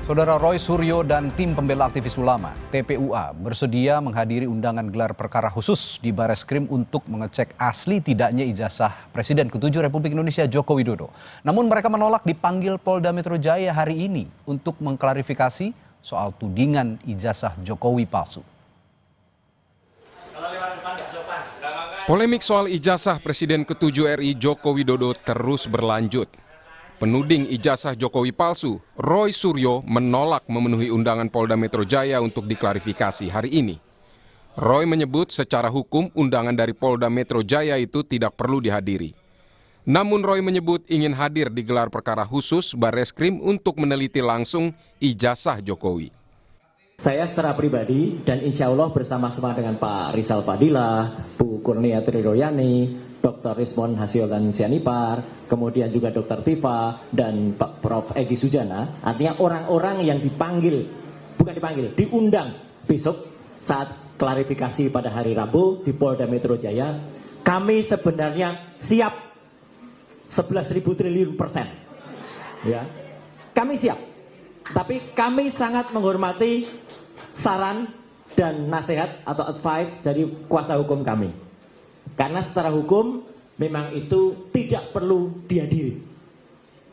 Saudara Roy Suryo dan tim pembela aktivis ulama (TPUA) bersedia menghadiri undangan gelar perkara khusus di Bareskrim untuk mengecek asli tidaknya ijazah Presiden ke-7 Republik Indonesia Joko Widodo. Namun mereka menolak dipanggil Polda Metro Jaya hari ini untuk mengklarifikasi soal tudingan ijazah Jokowi palsu. Polemik soal ijazah Presiden ke-7 RI Joko Widodo terus berlanjut. Penuding ijazah Jokowi palsu, Roy Suryo menolak memenuhi undangan Polda Metro Jaya untuk diklarifikasi hari ini. Roy menyebut secara hukum undangan dari Polda Metro Jaya itu tidak perlu dihadiri. Namun Roy menyebut ingin hadir di gelar perkara khusus Bareskrim untuk meneliti langsung ijazah Jokowi. Saya secara pribadi dan insya Allah bersama-sama dengan Pak Rizal Fadilah, Bu Kurnia Triroyani, Dr. Rismon Hasiolan Sianipar, kemudian juga Dr. Tifa dan Pak Prof. Egy Sujana, artinya orang-orang yang diundang besok saat klarifikasi pada hari Rabu di Polda Metro Jaya, kami sebenarnya siap 11.000 triliun %. Ya, kami siap, tapi kami sangat menghormati saran dan nasihat atau advice dari kuasa hukum kami. Karena secara hukum memang itu tidak perlu dihadiri.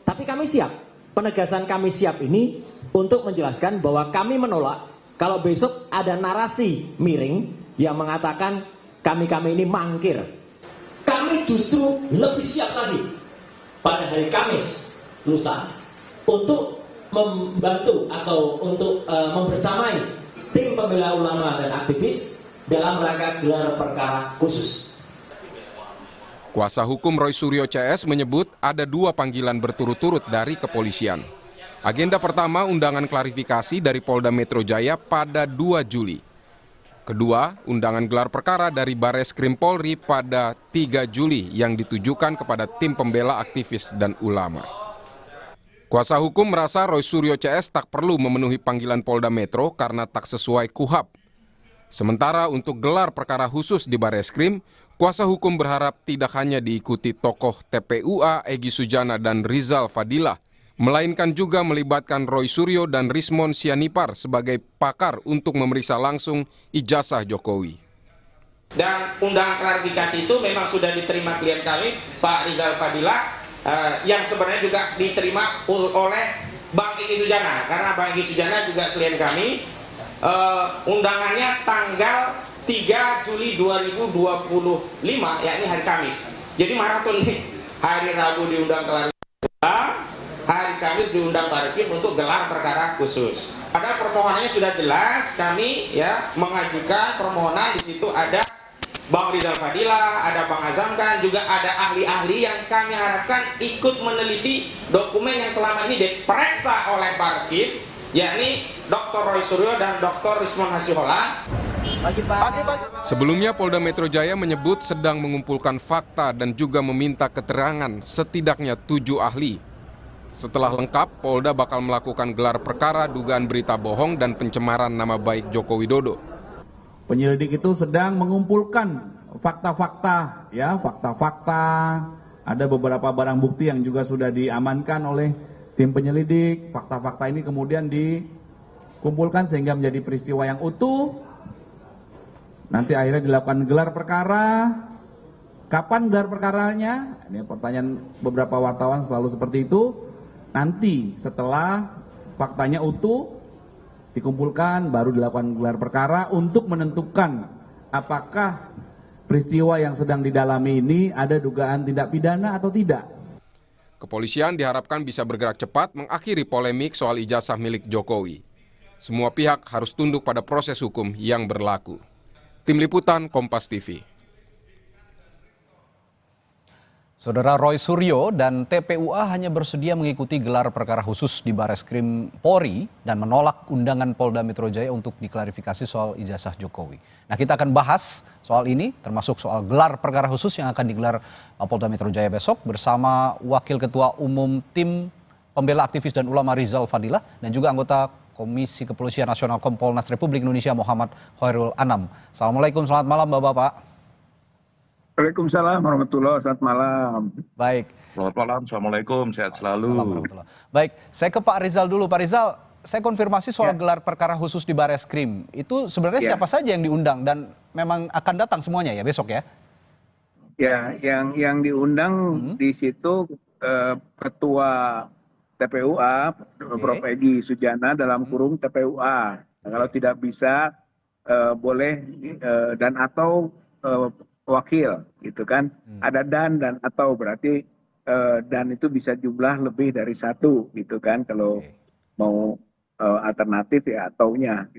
Tapi kami siap, penegasan kami siap ini untuk menjelaskan bahwa kami menolak kalau besok ada narasi miring yang mengatakan kami ini mangkir. Kami justru lebih siap lagi pada hari Kamis lusa untuk membantu atau untuk membersamai tim pembela ulama dan aktivis dalam rangka gelar perkara khusus. Kuasa hukum Roy Suryo CS menyebut ada 2 panggilan berturut-turut dari kepolisian. Agenda pertama undangan klarifikasi dari Polda Metro Jaya pada 2 Juli. Kedua, undangan gelar perkara dari Bareskrim Polri pada 3 Juli yang ditujukan kepada tim pembela aktivis dan ulama. Kuasa hukum merasa Roy Suryo CS tak perlu memenuhi panggilan Polda Metro karena tak sesuai KUHAP. Sementara untuk gelar perkara khusus di Bareskrim, kuasa hukum berharap tidak hanya diikuti tokoh TPUA Egy Sujana dan Rizal Fadilah, melainkan juga melibatkan Roy Suryo dan Rismon Sianipar sebagai pakar untuk memeriksa langsung ijazah Jokowi. Dan undangan klarifikasi itu memang sudah diterima klien kami, Pak Rizal Fadilah, yang sebenarnya juga diterima oleh Bang Egy Sujana, karena Bang Egy Sujana juga klien kami. Undangannya tanggal 3 Juli 2025, yakni hari Kamis. Jadi maraton nih, hari Rabu diundang klarifikasi, hari Kamis diundang Bareskrim untuk gelar perkara khusus. Ada permohonannya sudah jelas, kami ya mengajukan permohonan, di situ ada Bang Rizal Fadilah, ada Bang Azamkan, juga ada ahli-ahli yang kami harapkan ikut meneliti dokumen yang selama ini diperiksa oleh Bareskrim, yakni Dr. Roy Suryo dan Dr. Rismon Hasiolan. Sebelumnya Polda Metro Jaya menyebut sedang mengumpulkan fakta dan juga meminta keterangan setidaknya 7 ahli. Setelah lengkap, Polda bakal melakukan gelar perkara dugaan berita bohong dan pencemaran nama baik Joko Widodo. Penyelidik itu sedang mengumpulkan fakta-fakta, ada beberapa barang bukti yang juga sudah diamankan oleh tim penyelidik. Fakta-fakta ini kemudian dikumpulkan sehingga menjadi peristiwa yang utuh. Nanti akhirnya dilakukan gelar perkara. Kapan gelar perkaranya? Ini pertanyaan beberapa wartawan selalu seperti itu. Nanti setelah faktanya utuh dikumpulkan baru dilakukan gelar perkara untuk menentukan apakah peristiwa yang sedang didalami ini ada dugaan tindak pidana atau tidak. Kepolisian diharapkan bisa bergerak cepat mengakhiri polemik soal ijazah milik Jokowi. Semua pihak harus tunduk pada proses hukum yang berlaku. Tim Liputan Kompas TV. Saudara Roy Suryo dan TPUA hanya bersedia mengikuti gelar perkara khusus di Bareskrim Polri dan menolak undangan Polda Metro Jaya untuk diklarifikasi soal ijazah Jokowi. Nah, kita akan bahas soal ini, termasuk soal gelar perkara khusus yang akan digelar Polda Metro Jaya besok bersama Wakil Ketua Umum Tim Pembela Aktivis dan Ulama Rizal Fadilah dan juga anggota Komisi Kepolisian Nasional Kompolnas Republik Indonesia Muhammad Khairul Anam. Assalamualaikum, selamat malam Bapak-Bapak. Waalaikumsalam warahmatullahi wabarakatuh. Selamat malam. Baik. Selamat malam, Assalamualaikum, sehat selalu. Baik, saya ke Pak Rizal dulu. Pak Rizal, saya konfirmasi soal gelar perkara khusus di Bareskrim. Itu sebenarnya siapa saja yang diundang dan memang akan datang semuanya ya besok ya? Ya, yang diundang di situ Ketua TPUA, Prof. Egy Sujana dalam kurung TPUA. Nah, kalau tidak bisa boleh dan atau wakil, gitu kan? Ada dan atau berarti dan itu bisa jumlah lebih dari satu, gitu kan? Kalau mau alternatif ya ataunya.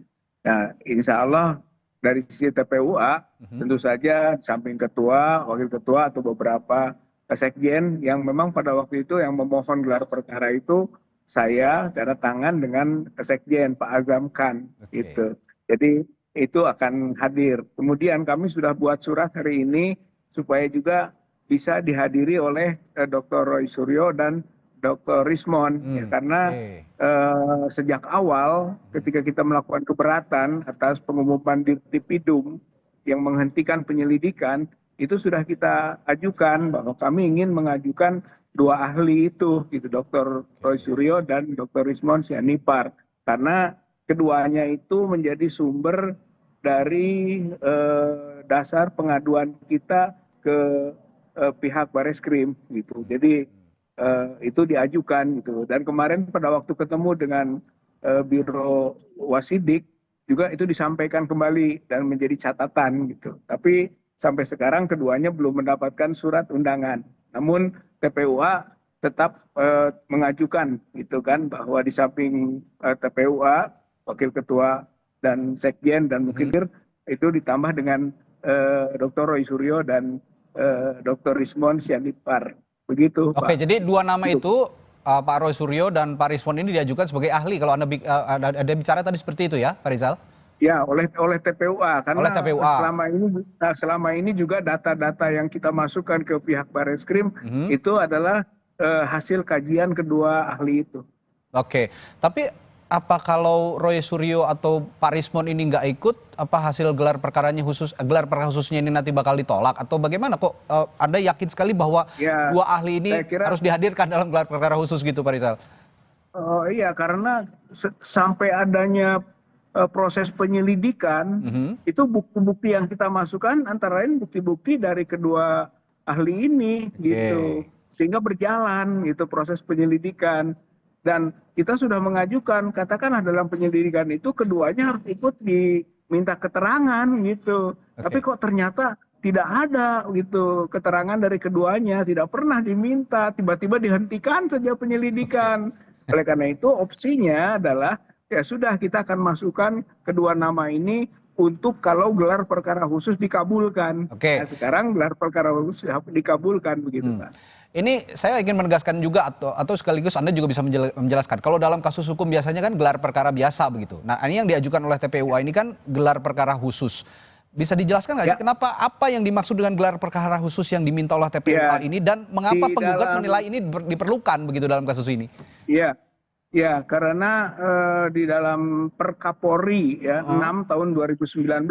Nah, insya Allah dari sisi TPUA tentu saja samping ketua, wakil ketua atau beberapa sekjen yang memang pada waktu itu yang memohon gelar perkara itu saya tanda tangan dengan sekjen Pak Azam Khan gitu. Jadi itu akan hadir. Kemudian kami sudah buat surat hari ini supaya juga bisa dihadiri oleh Dr. Roy Suryo dan Dr. Rismon ya, karena sejak awal ketika kita melakukan keberatan atas pengumuman Dirtipidum yang menghentikan penyelidikan itu sudah kita ajukan bahwa kami ingin mengajukan dua ahli itu gitu, Dr. Roy Suryo dan Dr. Rismon Sianipar, karena keduanya itu menjadi sumber dari dasar pengaduan kita ke pihak Bareskrim gitu. Jadi itu diajukan gitu, dan kemarin pada waktu ketemu dengan Biro Wasidik juga itu disampaikan kembali dan menjadi catatan gitu. Tapi sampai sekarang keduanya belum mendapatkan surat undangan. Namun TPUA tetap mengajukan gitu kan, bahwa di samping TPUA, wakil ketua dan sekjen dan mukibir itu ditambah dengan Dr. Roy Suryo dan Dr. Rismon Sianipar. Begitu, Pak. Oke, jadi dua nama itu Pak Roy Suryo dan Pak Rismon ini diajukan sebagai ahli. Kalau Anda bicara tadi seperti itu ya, Pak Rizal? Ya, oleh TPUA, karena oleh TPUA. selama ini juga data-data yang kita masukkan ke pihak Bareskrim itu adalah hasil kajian kedua ahli itu. Oke, tapi apa kalau Roy Suryo atau Pak Rismon ini nggak ikut, apa hasil gelar perkara khususnya ini nanti bakal ditolak atau bagaimana? Kok Anda yakin sekali bahwa dua ahli ini harus dihadirkan dalam gelar perkara khusus gitu, Pak Rizal? Oh iya, karena sampai adanya proses penyelidikan itu bukti-bukti yang kita masukkan antara lain bukti-bukti dari kedua ahli ini gitu, sehingga berjalan gitu proses penyelidikan. Dan kita sudah mengajukan, katakanlah dalam penyelidikan itu keduanya harus ikut diminta keterangan gitu. Tapi kok ternyata tidak ada gitu keterangan dari keduanya, tidak pernah diminta, tiba-tiba dihentikan saja penyelidikan. Oleh karena itu opsinya adalah ya sudah, kita akan masukkan kedua nama ini untuk kalau gelar perkara khusus dikabulkan. Nah, sekarang gelar perkara khusus dikabulkan begitu, Pak. Ini saya ingin menegaskan juga atau sekaligus Anda juga bisa menjelaskan. Kalau dalam kasus hukum biasanya kan gelar perkara biasa begitu. Nah, ini yang diajukan oleh TPUA ini kan gelar perkara khusus. Bisa dijelaskan nggak sih kenapa, apa yang dimaksud dengan gelar perkara khusus yang diminta oleh TPUA ini dan mengapa penggugat menilai ini diperlukan begitu dalam kasus ini? Ya, karena di dalam Perkapolri ya 6 tahun 2019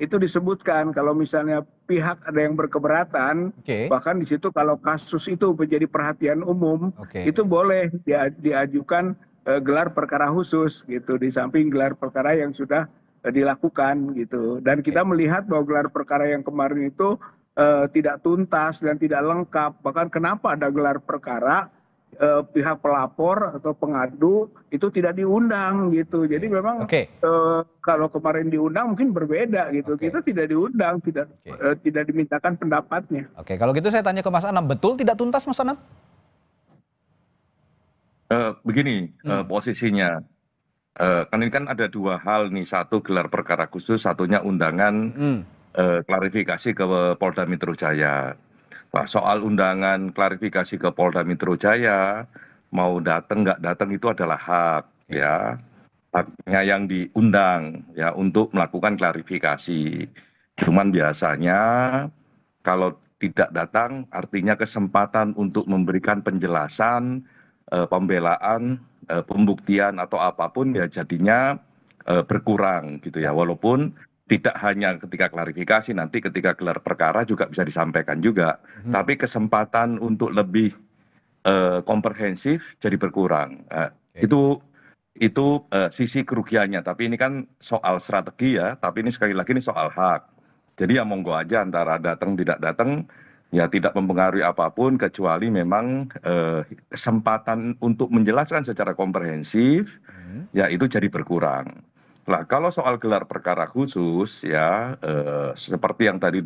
itu disebutkan kalau misalnya pihak ada yang berkeberatan, bahkan di situ kalau kasus itu menjadi perhatian umum, itu boleh diajukan gelar perkara khusus gitu, di samping gelar perkara yang sudah dilakukan gitu. Dan kita melihat bahwa gelar perkara yang kemarin itu tidak tuntas dan tidak lengkap. Bahkan kenapa ada gelar perkara, pihak pelapor atau pengadu itu tidak diundang gitu. Jadi memang kalau kemarin diundang mungkin berbeda gitu. Kita tidak diundang, tidak dimintakan pendapatnya. Oke, kalau gitu saya tanya ke Mas Anam, betul tidak tuntas, Mas Anam? Begini posisinya, kan ini kan ada dua hal nih, satu gelar perkara khusus, satunya undangan klarifikasi ke Polda Metro Jaya. Nah, soal undangan klarifikasi ke Polda Metro Jaya, mau datang nggak datang itu adalah hak ya, haknya yang diundang ya untuk melakukan klarifikasi. Cuman biasanya kalau tidak datang artinya kesempatan untuk memberikan penjelasan, pembelaan, pembuktian atau apapun ya jadinya berkurang gitu ya, walaupun tidak hanya ketika klarifikasi, nanti ketika gelar perkara juga bisa disampaikan juga. Tapi kesempatan untuk lebih komprehensif jadi berkurang. Itu itu sisi kerugiannya. Tapi ini kan soal strategi ya, tapi ini sekali lagi ini soal hak. Jadi ya monggo aja antara datang tidak datang, ya tidak mempengaruhi apapun kecuali memang kesempatan untuk menjelaskan secara komprehensif, ya itu jadi berkurang. Nah, kalau soal gelar perkara khusus ya seperti yang tadi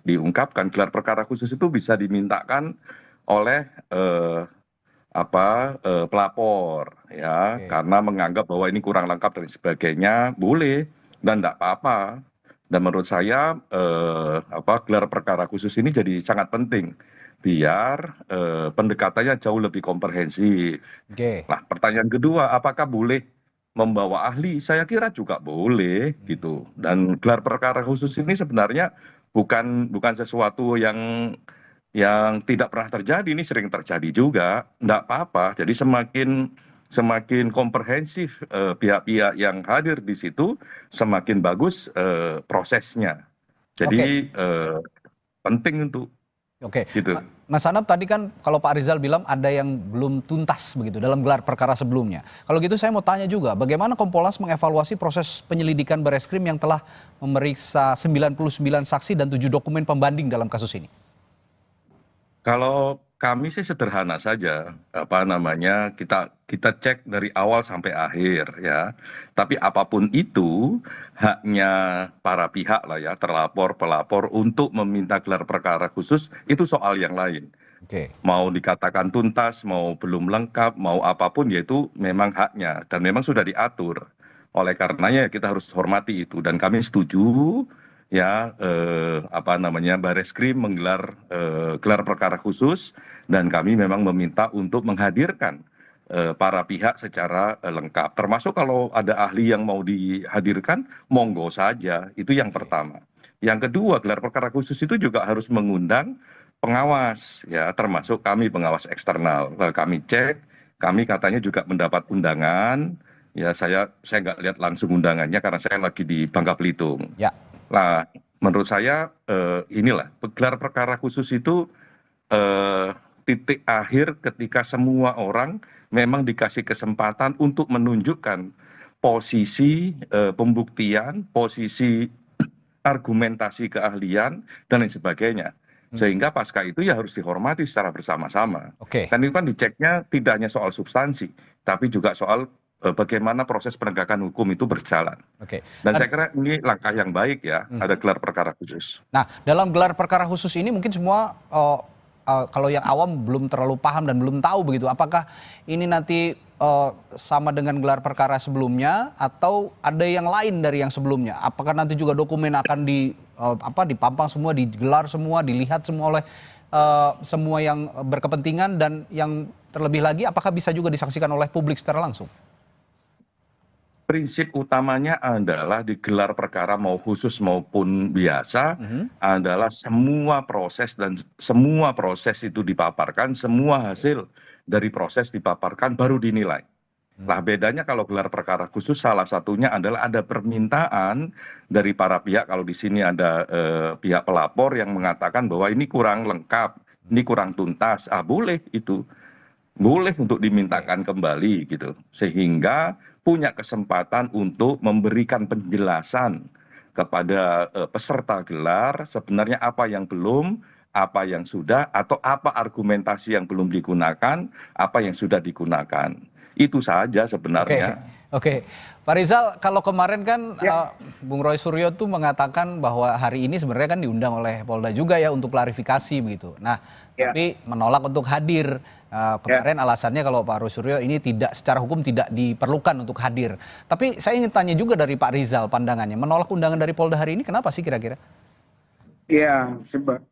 diungkapkan, gelar perkara khusus itu bisa dimintakan oleh pelapor ya, karena menganggap bahwa ini kurang lengkap dan sebagainya, boleh dan tidak apa-apa. Dan menurut saya gelar perkara khusus ini jadi sangat penting biar pendekatannya jauh lebih komprehensif. Nah, pertanyaan kedua, apakah boleh membawa ahli? Saya kira juga boleh gitu. Dan gelar perkara khusus ini sebenarnya bukan sesuatu yang tidak pernah terjadi, ini sering terjadi juga, enggak apa-apa. Jadi semakin komprehensif pihak-pihak yang hadir di situ, semakin bagus prosesnya. Jadi penting untuk gitu. Mas Anam, tadi kan kalau Pak Rizal bilang ada yang belum tuntas begitu dalam gelar perkara sebelumnya. Kalau gitu saya mau tanya juga, bagaimana Kompolnas mengevaluasi proses penyelidikan Bareskrim yang telah memeriksa 99 saksi dan 7 dokumen pembanding dalam kasus ini? Kalau kami sih sederhana saja, kita cek dari awal sampai akhir ya. Tapi apapun itu haknya para pihak lah ya, terlapor, pelapor untuk meminta gelar perkara khusus itu soal yang lain. Mau dikatakan tuntas, mau belum lengkap, mau apapun yaitu memang haknya dan memang sudah diatur. Oleh karenanya kita harus hormati itu dan kami setuju ya Bareskrim menggelar gelar perkara khusus dan kami memang meminta untuk menghadirkan para pihak secara lengkap, termasuk kalau ada ahli yang mau dihadirkan monggo saja, itu yang pertama. Yang kedua, gelar perkara khusus itu juga harus mengundang pengawas ya, termasuk kami pengawas eksternal. Kami cek, kami katanya juga mendapat undangan ya, saya nggak lihat langsung undangannya karena saya lagi di Bangka Belitung. Nah, menurut saya inilah gelar perkara khusus itu titik akhir ketika semua orang memang dikasih kesempatan untuk menunjukkan posisi pembuktian, posisi argumentasi keahlian dan lain sebagainya. Sehingga pasca itu ya harus dihormati secara bersama-sama. Dan itu kan diceknya tidak hanya soal substansi, tapi juga soal bagaimana proses penegakan hukum itu berjalan. Dan saya kira ini langkah yang baik ya, ada gelar perkara khusus. Nah, dalam gelar perkara khusus ini mungkin semua kalau yang awam belum terlalu paham dan belum tahu begitu, apakah ini nanti sama dengan gelar perkara sebelumnya atau ada yang lain dari yang sebelumnya? Apakah nanti juga dokumen akan dipampang semua, digelar semua, dilihat semua oleh semua yang berkepentingan, dan yang terlebih lagi apakah bisa juga disaksikan oleh publik secara langsung? Prinsip utamanya adalah di gelar perkara mau khusus maupun biasa adalah semua proses itu dipaparkan, semua hasil dari proses dipaparkan baru dinilai. Lah bedanya kalau gelar perkara khusus salah satunya adalah ada permintaan dari para pihak. Kalau di sini ada pihak pelapor yang mengatakan bahwa ini kurang lengkap, ini kurang tuntas, boleh itu. Boleh untuk dimintakan kembali gitu, sehingga punya kesempatan untuk memberikan penjelasan kepada peserta gelar sebenarnya apa yang belum, apa yang sudah, atau apa argumentasi yang belum digunakan, apa yang sudah digunakan. Itu saja sebenarnya. Pak Rizal, kalau kemarin kan Bung Roy Suryo tuh mengatakan bahwa hari ini sebenarnya kan diundang oleh Polda juga ya untuk klarifikasi begitu. Nah, tapi menolak untuk hadir. Kemarin alasannya kalau Pak Roy Suryo ini secara hukum tidak diperlukan untuk hadir. Tapi saya ingin tanya juga dari Pak Rizal pandangannya, menolak undangan dari Polda hari ini kenapa sih kira-kira? Ya,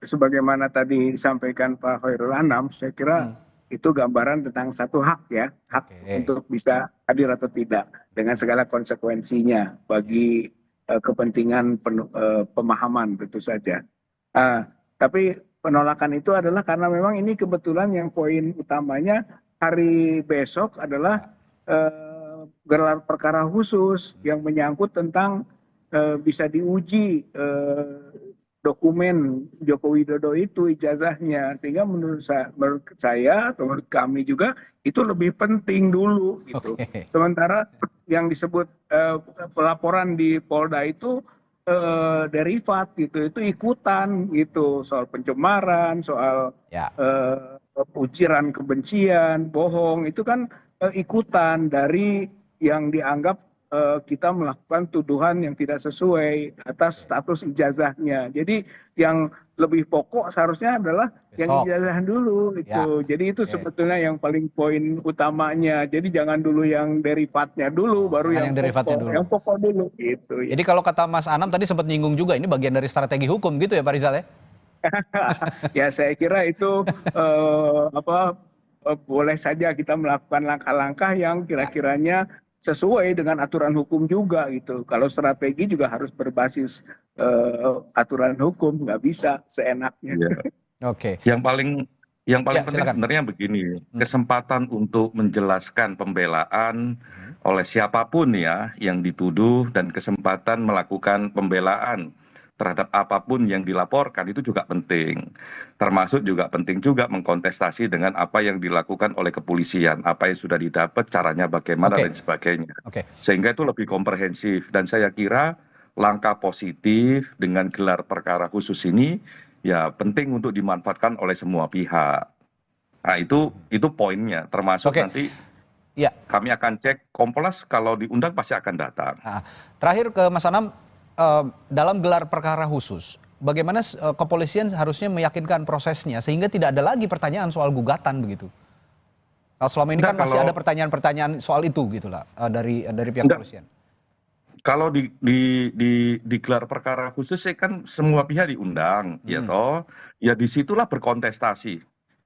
sebagaimana tadi disampaikan Pak Khairul Anam, saya kira itu gambaran tentang satu hak ya, hak untuk bisa hadir atau tidak dengan segala konsekuensinya bagi kepentingan pemahaman tentu saja. Tapi penolakan itu adalah karena memang ini kebetulan yang poin utamanya hari besok adalah gelar perkara khusus yang menyangkut tentang bisa diuji dokumen Joko Widodo itu ijazahnya, sehingga menurut saya atau menurut kami juga itu lebih penting dulu gitu. Oke. Sementara yang disebut pelaporan di Polda itu derivat gitu, itu ikutan gitu, soal pencemaran, soal Ya. ujaran kebencian, bohong, itu kan ikutan dari yang dianggap kita melakukan tuduhan yang tidak sesuai atas status ijazahnya. Jadi yang lebih pokok seharusnya adalah yang Besok. ijazah dulu itu. Ya. Jadi itu Oke. sebetulnya yang paling poin utamanya. Jadi jangan dulu yang derivatnya dulu, baru jangan yang derivatnya pokok. dulu. Yang pokok dulu gitu. Ya. Jadi kalau kata Mas Anam tadi sempat nyinggung juga, ini bagian dari strategi hukum gitu ya Pak Rizal ya? Ya saya kira itu boleh saja kita melakukan langkah-langkah yang kira-kiranya sesuai dengan aturan hukum juga gitu. Kalau strategi juga harus berbasis aturan hukum, nggak bisa seenaknya. Iya. Oke. Yang paling penting silakan. sebenarnya begini, kesempatan untuk menjelaskan pembelaan oleh siapapun ya yang dituduh dan kesempatan melakukan pembelaan terhadap apapun yang dilaporkan itu juga penting. Termasuk juga penting juga mengkontestasi dengan apa yang dilakukan oleh kepolisian, apa yang sudah didapat, caranya bagaimana Oke. dan sebagainya. Oke. Sehingga itu lebih komprehensif dan saya kira langkah positif dengan gelar perkara khusus ini ya penting untuk dimanfaatkan oleh semua pihak. Nah itu poinnya, termasuk Oke. nanti Ya. kami akan cek Kompolnas kalau diundang pasti akan datang. Nah, terakhir ke Mas Anam, dalam gelar perkara khusus, bagaimana kepolisian harusnya meyakinkan prosesnya sehingga tidak ada lagi pertanyaan soal gugatan begitu? Kalau selama ini kan masih ada pertanyaan-pertanyaan soal itu gitu lah dari pihak kepolisian. Kalau di gelar perkara khusus kan semua pihak diundang, ya toh, ya disitulah berkontestasi,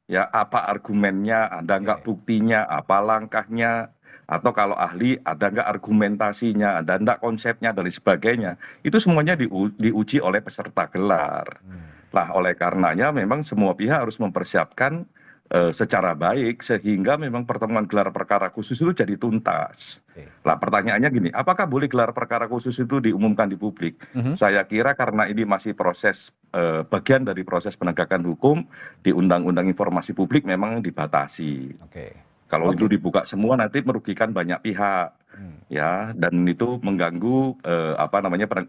ya apa argumennya, ada nggak buktinya, apa langkahnya, atau kalau ahli ada nggak argumentasinya, ada nggak konsepnya dan sebagainya, itu semuanya diuji oleh peserta gelar. Lah oleh karenanya memang semua pihak harus mempersiapkan secara baik sehingga memang pertemuan gelar perkara khusus itu jadi tuntas. Lah pertanyaannya gini, apakah boleh gelar perkara khusus itu diumumkan di publik? Saya kira karena ini masih proses bagian dari proses penegakan hukum di Undang-Undang Informasi Publik memang dibatasi. Kalau itu dibuka semua nanti merugikan banyak pihak, ya, dan itu mengganggu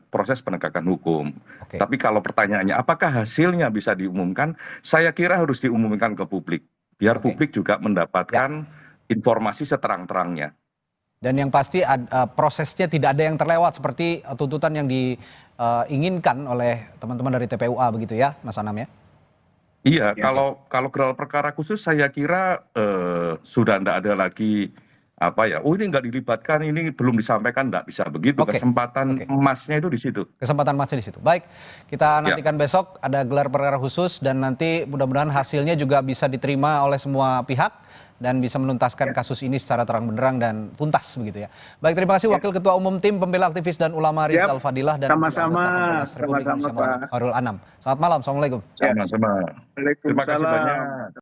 proses penegakan hukum. Tapi kalau pertanyaannya, apakah hasilnya bisa diumumkan? Saya kira harus diumumkan ke publik, biar publik juga mendapatkan informasi seterang-terangnya. Dan yang pasti prosesnya tidak ada yang terlewat seperti tuntutan yang diinginkan oleh teman-teman dari TPUA begitu ya, Mas Anam ya? Iya, kalau gelar perkara khusus saya kira sudah tidak ada lagi ini nggak dilibatkan, ini belum disampaikan, nggak bisa begitu. Kesempatan emasnya itu di situ. Kesempatan emasnya di situ. Baik, kita nantikan besok ada gelar perkara khusus dan nanti mudah-mudahan hasilnya juga bisa diterima oleh semua pihak dan bisa menuntaskan kasus ini secara terang benderang dan tuntas begitu ya. Baik, terima kasih Wakil Ketua Umum Tim Pembela Aktivis dan Ulama Rizal Fadilah dan sama-sama Pak Khairul Anam. Selamat malam, assalamualaikum. Sama-sama. Terima kasih banyak.